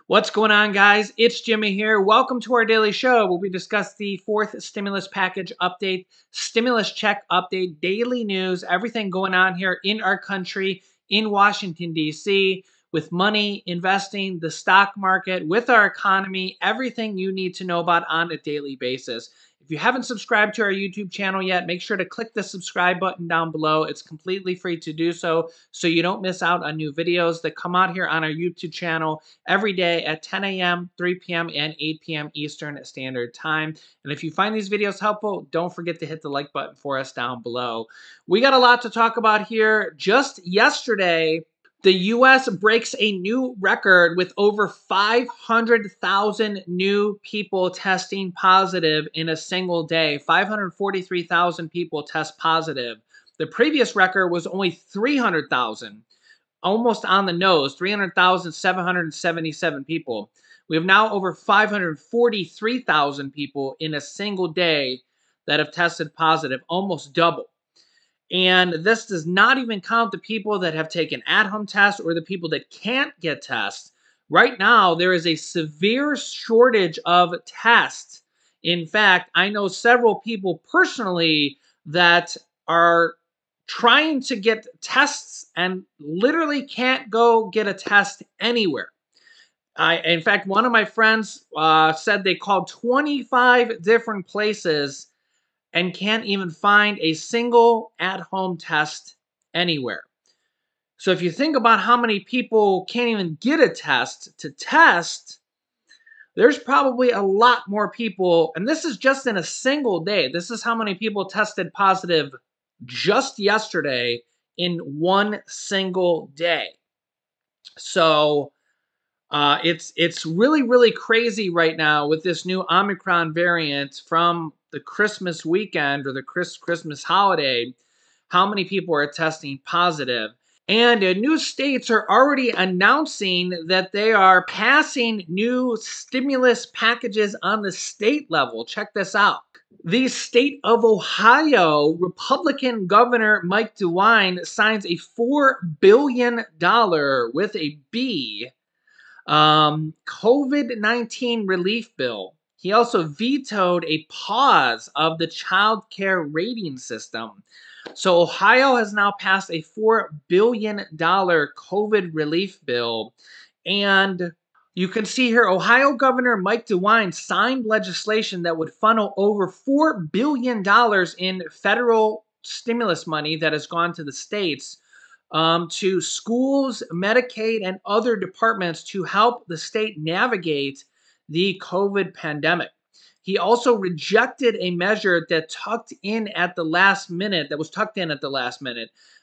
What's going on, guys? It's Jimmy here. Welcome to our daily show where we discuss the fourth stimulus package update, stimulus check update, daily news, everything going on here in our country, in Washington, D.C., with money, investing, the stock market, with our economy, everything you need to know about on a daily basis. If you haven't subscribed to our YouTube channel yet, make sure to click the subscribe button down below. It's completely free to do so you don't miss out on new videos that come out here on our YouTube channel every day at 10 a.m., 3 p.m., and 8 p.m. Eastern Standard Time. And if you find these videos helpful, don't forget to hit the like button for us down below. We got a lot to talk about here. Just yesterday, the U.S. breaks a new record with over 500,000 new people testing positive in a single day. 543,000 people test positive. The previous record was only 300,000, almost on the nose, 300,777 people. We have now over 543,000 people in a single day that have tested positive, almost double. And this does not even count the people that have taken at-home tests or the people that can't get tests. Right now, there is a severe shortage of tests. In fact, I know several people personally that are trying to get tests and literally can't go get a test anywhere. In fact, one of my friends said they called 25 different places and can't even find a single at-home test anywhere. So if you think about how many people can't even get a test to test, there's probably a lot more people, and this is just in a single day. This is how many people tested positive just yesterday in one single day. So it's really, really crazy right now with this new Omicron variant from the Christmas weekend or the Christmas holiday, how many people are testing positive. And new states are already announcing that they are passing new stimulus packages on the state level. Check this out. The state of Ohio, Republican Governor Mike DeWine signs a $4 billion with a B COVID-19 relief bill. He also vetoed a pause of the child care rating system. So Ohio has now passed a $4 billion COVID relief bill. And you can see here, Ohio Governor Mike DeWine signed legislation that would funnel over $4 billion in federal stimulus money that has gone to the states to schools, Medicaid, and other departments to help the state navigate the COVID pandemic. He also rejected a measure that was tucked in at the last minute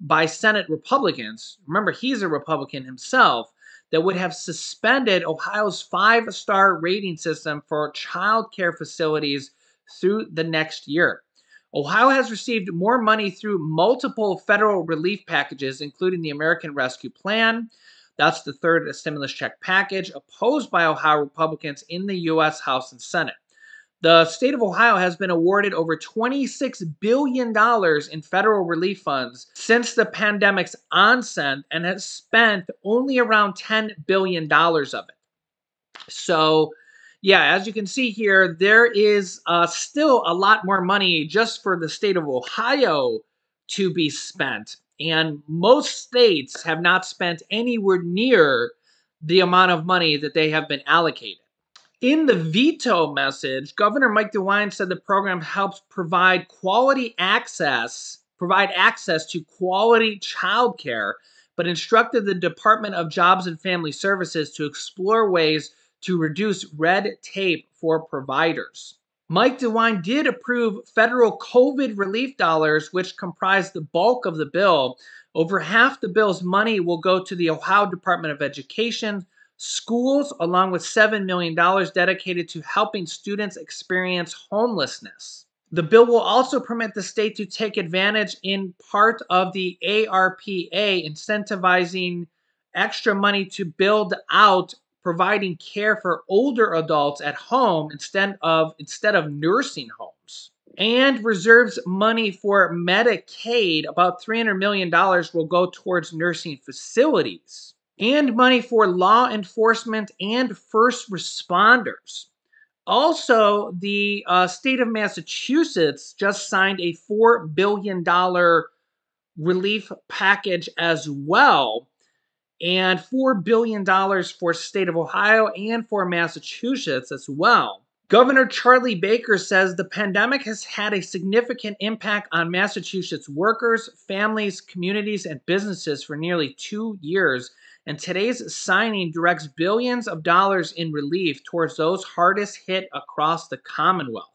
by Senate Republicans. Remember, he's a Republican himself, that would have suspended Ohio's 5-star rating system for child care facilities through the next year. Ohio has received more money through multiple federal relief packages, including the American Rescue Plan. That's the third stimulus check package, opposed by Ohio Republicans in the U.S. House and Senate. The state of Ohio has been awarded over $26 billion in federal relief funds since the pandemic's onset and has spent only around $10 billion of it. So, yeah, as you can see here, there is still a lot more money just for the state of Ohio to be spent. And most states have not spent anywhere near the amount of money that they have been allocated. In the veto message, Governor Mike DeWine said the program helps provide access to quality child care, but instructed the Department of Jobs and Family Services to explore ways to reduce red tape for providers. Mike DeWine did approve federal COVID relief dollars, which comprise the bulk of the bill. Over half the bill's money will go to the Ohio Department of Education, schools, along with $7 million dedicated to helping students experience homelessness. The bill will also permit the state to take advantage in part of the ARPA, incentivizing extra money to build out providing care for older adults at home instead of nursing homes. And reserves money for Medicaid. About $300 million will go towards nursing facilities. and money for law enforcement and first responders. Also, the state of Massachusetts just signed a $4 billion relief package as well, and $4 billion for state of Ohio and for Massachusetts as well. Governor Charlie Baker says the pandemic has had a significant impact on Massachusetts workers, families, communities, and businesses for nearly 2 years, and today's signing directs billions of dollars in relief towards those hardest hit across the Commonwealth.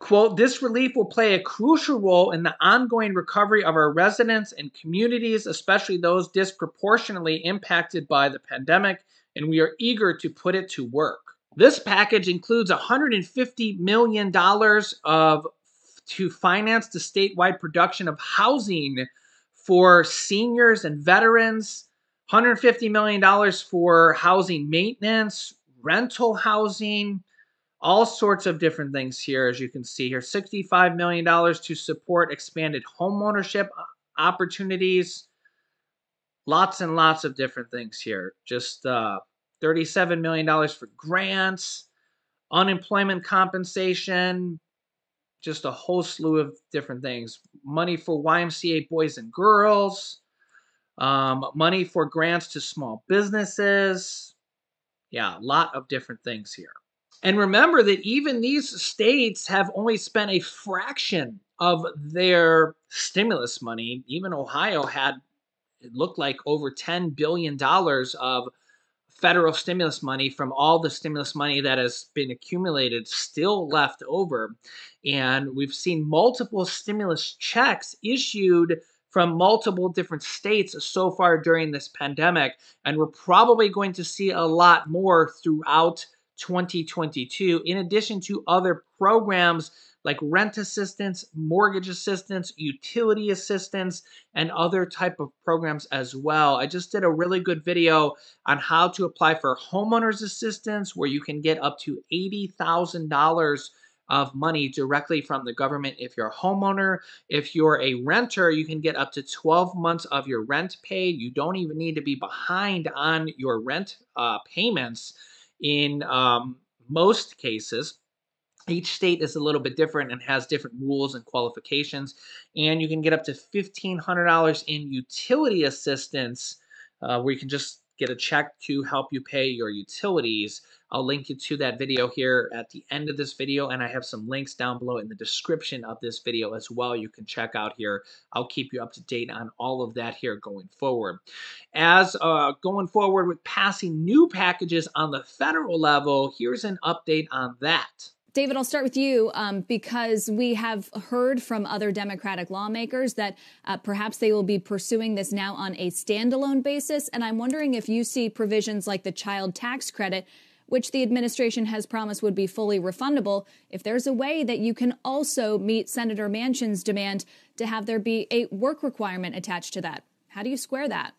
Quote, this relief will play a crucial role in the ongoing recovery of our residents and communities, especially those disproportionately impacted by the pandemic, and we are eager to put it to work. This package includes $150 million to finance the statewide production of housing for seniors and veterans, $150 million for housing maintenance, rental housing, all sorts of different things here, as you can see here. $65 million to support expanded homeownership opportunities. Lots and lots of different things here. Just $37 million for grants, unemployment compensation, just a whole slew of different things. Money for YMCA boys and girls, money for grants to small businesses. Yeah, a lot of different things here. And remember that even these states have only spent a fraction of their stimulus money. Even Ohio had, it looked like, over $10 billion of federal stimulus money from all the stimulus money that has been accumulated still left over. And we've seen multiple stimulus checks issued from multiple different states so far during this pandemic. And we're probably going to see a lot more throughout 2022, in addition to other programs like rent assistance, mortgage assistance, utility assistance, and other type of programs as well. I just did a really good video on how to apply for homeowners assistance, where you can get up to $80,000 of money directly from the government if you're a homeowner. If you're a renter, you can get up to 12 months of your rent paid. You don't even need to be behind on your rent payments in most cases. Each state is a little bit different and has different rules and qualifications. And you can get up to $1,500 in utility assistance, where you can just get a check to help you pay your utilities. I'll link you to that video here at the end of this video, and I have some links down below in the description of this video as well you can check out here. I'll keep you up to date on all of that here going forward. As going forward with passing new packages on the federal level, here's an update on that. David, I'll start with you because we have heard from other Democratic lawmakers that perhaps they will be pursuing this now on a standalone basis. And I'm wondering if you see provisions like the child tax credit, which the administration has promised would be fully refundable, if there's a way that you can also meet Senator Manchin's demand to have there be a work requirement attached to that. How do you square that?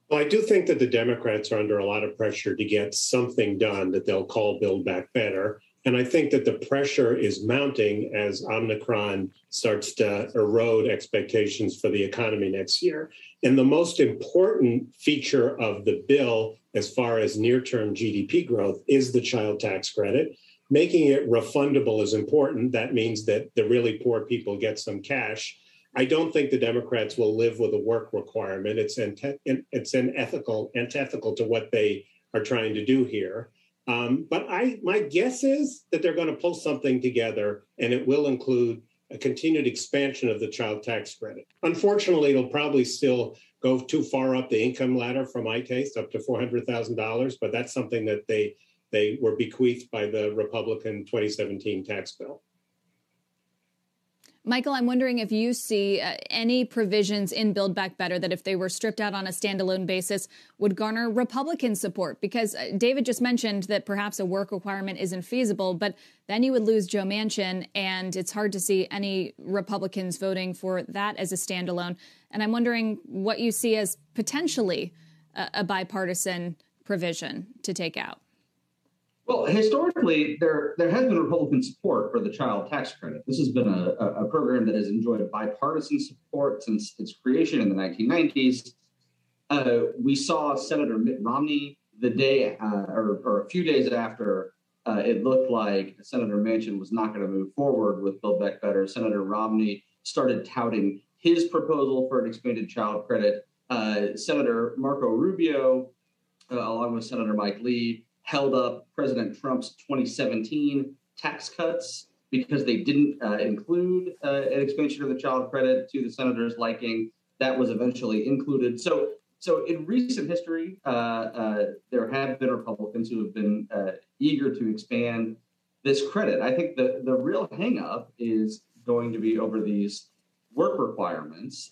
Well, I do think that the Democrats are under a lot of pressure to get something done that they'll call Build Back Better. And I think that the pressure is mounting as Omicron starts to erode expectations for the economy next year. And the most important feature of the bill, as far as near-term GDP growth, is the child tax credit. Making it refundable is important. That means that the really poor people get some cash. I don't think the Democrats will live with a work requirement. It's antithetical to what they are trying to do here. But my guess is that they're going to pull something together, and it will include a continued expansion of the child tax credit. Unfortunately, it'll probably still go too far up the income ladder for my taste, up to $400,000, but that's something that they were bequeathed by the Republican 2017 tax bill. Michael, I'm wondering if you see any provisions in Build Back Better that, if they were stripped out on a standalone basis, would garner Republican support. Because David just mentioned that perhaps a work requirement isn't feasible, but then you would lose Joe Manchin, and it's hard to see any Republicans voting for that as a standalone. And I'm wondering what you see as potentially a bipartisan provision to take out. Well, historically, there has been Republican support for the child tax credit. This has been a program that has enjoyed bipartisan support since its creation in the 1990s. We saw Senator Mitt Romney the day or a few days after it looked like Senator Manchin was not going to move forward with Build Back Better. Senator Romney started touting his proposal for an expanded child credit. Senator Marco Rubio, along with Senator Mike Lee, held up President Trump's 2017 tax cuts because they didn't include an expansion of the child credit to the senator's liking. That was eventually included. So in recent history, there have been Republicans who have been eager to expand this credit. I think the real hangup is going to be over these work requirements.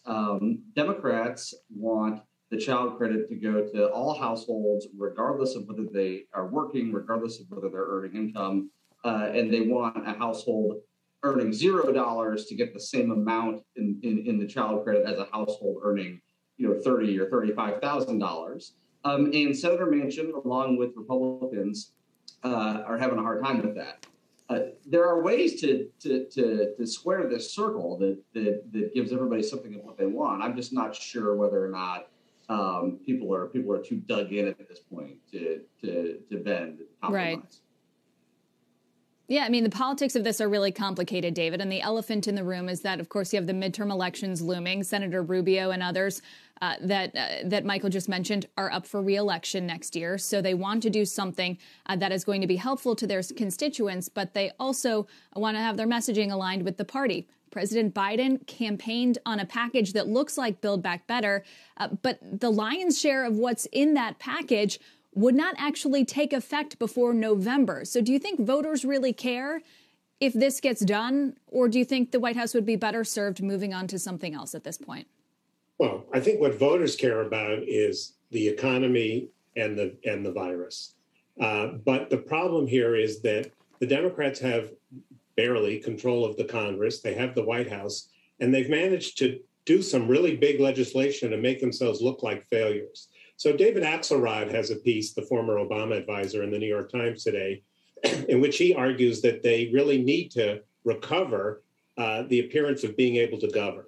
Democrats want the child credit to go to all households, regardless of whether they are working, regardless of whether they're earning income, and they want a household earning $0 to get the same amount in the child credit as a household earning, $30,000 or $35,000. And Senator Manchin, along with Republicans, are having a hard time with that. There are ways to square this circle that gives everybody something of what they want. I'm just not sure whether or not people are too dug in at this point to bend compromise. Right. Yeah, I mean, the politics of this are really complicated, David. And the elephant in the room is that, of course, you have the midterm elections looming. Senator Rubio and others that Michael just mentioned are up for re-election next year. So they want to do something that is going to be helpful to their constituents, but they also want to have their messaging aligned with the party. President Biden campaigned on a package that looks like Build Back Better, but the lion's share of what's in that package would not actually take effect before November. So do you think voters really care if this gets done, or do you think the White House would be better served moving on to something else at this point? Well, I think what voters care about is the economy and the virus. But the problem here is that the Democrats have barely control of the Congress. They have the White House, and they've managed to do some really big legislation and make themselves look like failures. So David Axelrod has a piece, the former Obama advisor, in the New York Times today, in which he argues that they really need to recover the appearance of being able to govern.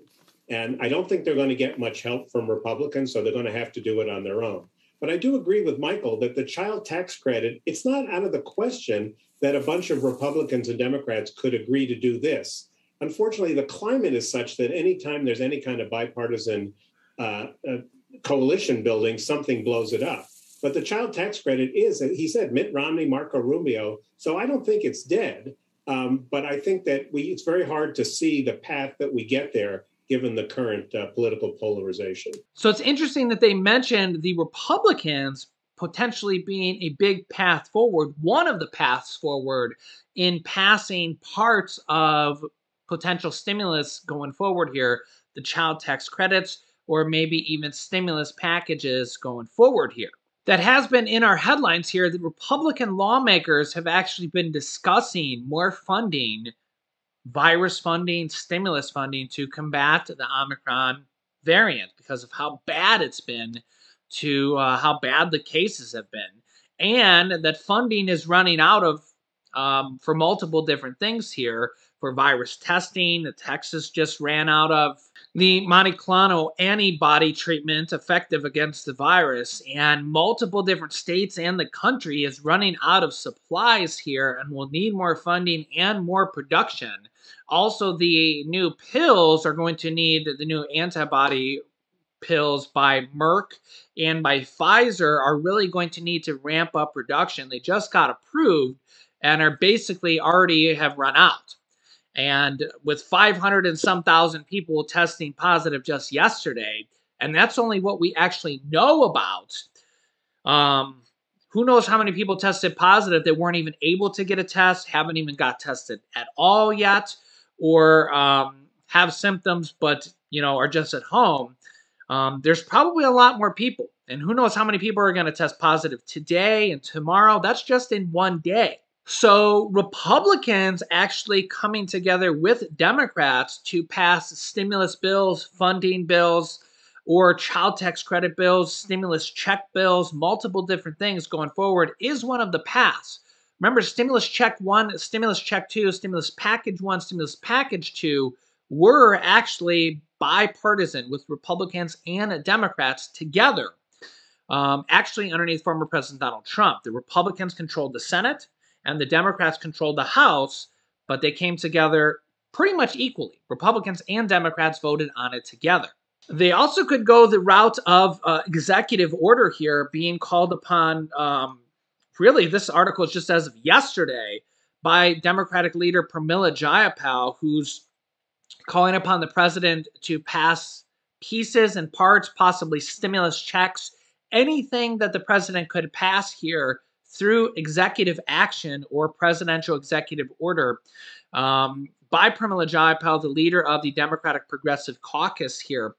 And I don't think they're going to get much help from Republicans, so they're going to have to do it on their own. But I do agree with Michael that the child tax credit, it's not out of the question that a bunch of Republicans and Democrats could agree to do this. Unfortunately, the climate is such that anytime there's any kind of bipartisan coalition building, something blows it up. But the child tax credit is, he said, Mitt Romney, Marco Rubio. So I don't think it's dead. But I think that it's very hard to see the path that we get there, given the current political polarization. So it's interesting that they mentioned the Republicans potentially being a big path forward, one of the paths forward in passing parts of potential stimulus going forward here, the child tax credits, or maybe even stimulus packages going forward here. That has been in our headlines here. The Republican lawmakers have actually been discussing more funding, virus funding, stimulus funding to combat the Omicron variant because of how bad it's been, to how bad the cases have been. And that funding is running out of for multiple different things here. For virus testing, Texas just ran out of the monoclonal antibody treatment effective against the virus, and multiple different states and the country is running out of supplies here and will need more funding and more production. Also, the new pills are going to need the new antibody pills by Merck and by Pfizer are really going to need to ramp up production. They just got approved and are basically already have run out. And with 500 and some thousand people testing positive just yesterday, and that's only what we actually know about. Who knows how many people tested positive that weren't even able to get a test, haven't even got tested at all yet, or have symptoms but are just at home. There's probably a lot more people, and who knows how many people are going to test positive today and tomorrow. That's just in one day. So Republicans actually coming together with Democrats to pass stimulus bills, funding bills, or child tax credit bills, stimulus check bills, multiple different things going forward is one of the paths. Remember, stimulus check 1, stimulus check 2, stimulus package 1, stimulus package 2 were actually bipartisan with Republicans and Democrats together. Actually, underneath former President Donald Trump, the Republicans controlled the Senate and the Democrats controlled the House, but they came together pretty much equally. Republicans and Democrats voted on it together. They also could go the route of executive order here being called upon. Really, this article is just as of yesterday by Democratic leader Pramila Jayapal, who's calling upon the president to pass pieces and parts, possibly stimulus checks, anything that the president could pass here through executive action or presidential executive order. By Pramila Jayapal, the leader of the Democratic Progressive Caucus here.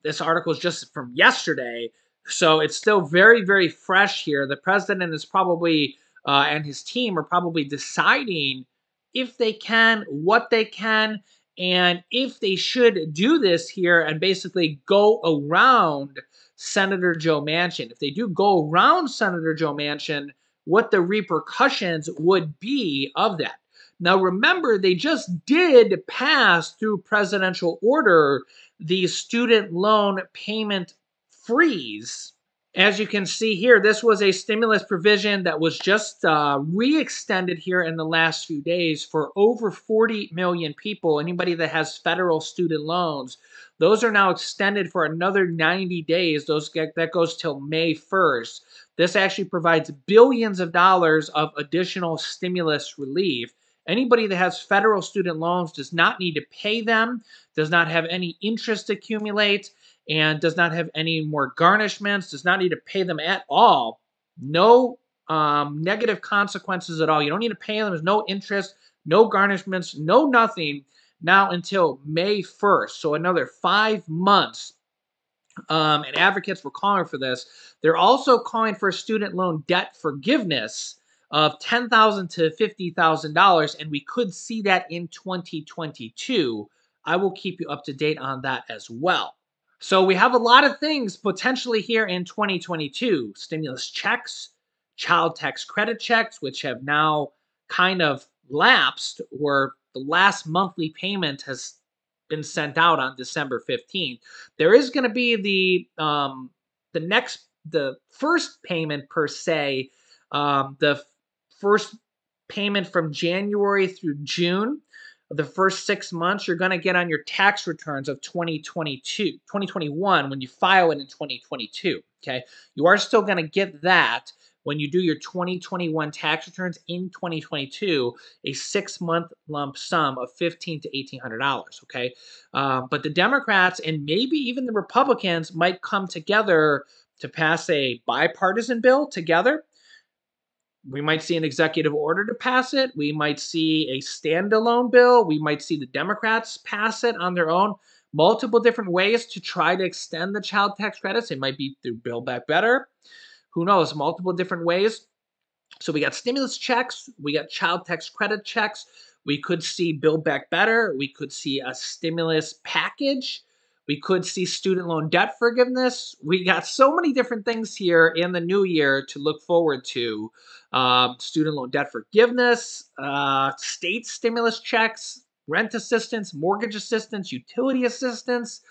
This article is just from yesterday, so it's still very, very fresh here. The president is probably, and his team are probably deciding if they can, what they can, and if they should do this here and basically go around Senator Joe Manchin. If they do go around Senator Joe Manchin, what the repercussions would be of that. Now, remember, they just did pass through presidential order the student loan payment freeze. As you can see here, this was a stimulus provision that was just re-extended here in the last few days for over 40 million people. Anybody that has federal student loans, those are now extended for another 90 days. That goes till May 1st. This actually provides billions of dollars of additional stimulus relief. Anybody that has federal student loans does not need to pay them, does not have any interest accumulate, and does not have any more garnishments, does not need to pay them at all. No negative consequences at all. You don't need to pay them. There's no interest, no garnishments, no nothing now until May 1st. So another 5 months. And advocates were calling for this. They're also calling for student loan debt forgiveness of $10,000 to $50,000, and we could see that in 2022. I will keep you up to date on that as well. So we have a lot of things potentially here in 2022. Stimulus checks, child tax credit checks, which have now kind of lapsed, or the last monthly payment has been sent out on December 15th. There is going to be the first payment per se, the first payment from January through June. The first 6 months you're going to get on your tax returns of 2021 when you file it in 2022. Okay, you are still going to get that when you do your 2021 tax returns in 2022, a 6-month lump sum of $1,500 to $1,800. Okay, but the Democrats and maybe even the Republicans might come together to pass a bipartisan bill together. We might see an executive order to pass it. We might see a standalone bill. We might see the Democrats pass it on their own. Multiple different ways to try to extend the child tax credits. It might be through Build Back Better. Who knows? Multiple different ways. So we got stimulus checks. We got child tax credit checks. We could see Build Back Better. We could see a stimulus package. We could see student loan debt forgiveness. We got so many different things here in the new year to look forward to. Student loan debt forgiveness, state stimulus checks, rent assistance, mortgage assistance, utility assistance.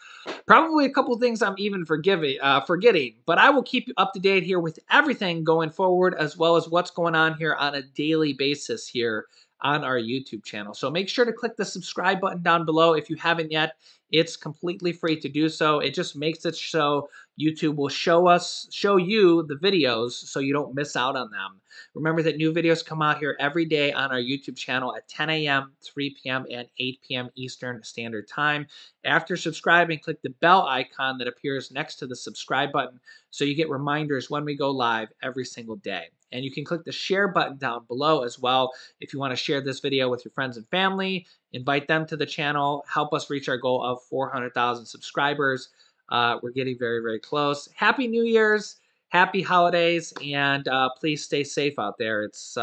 Probably a couple things I'm even forgetting, but I will keep you up to date here with everything going forward, as well as what's going on here on a daily basis here on our YouTube channel. So make sure to click the subscribe button down below if you haven't yet. It's completely free to do so. It just makes it so YouTube will show you the videos so you don't miss out on them. Remember that new videos come out here every day on our YouTube channel at 10 a.m., 3 p.m., and 8 p.m. Eastern Standard Time. After subscribing, click the bell icon that appears next to the subscribe button so you get reminders when we go live every single day. And you can click the share button down below as well if you want to share this video with your friends and family, invite them to the channel, help us reach our goal of 400,000 subscribers. We're getting very, very close. Happy New Year's, happy holidays, and please stay safe out there. It's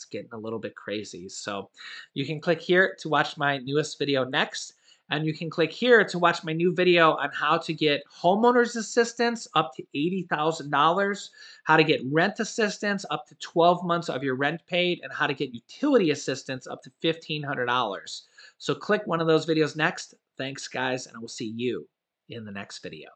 getting a little bit crazy. So you can click here to watch my newest video next. And you can click here to watch my new video on how to get homeowners assistance up to $80,000, how to get rent assistance up to 12 months of your rent paid, and how to get utility assistance up to $1,500. So click one of those videos next. Thanks, guys, and I will see you in the next video.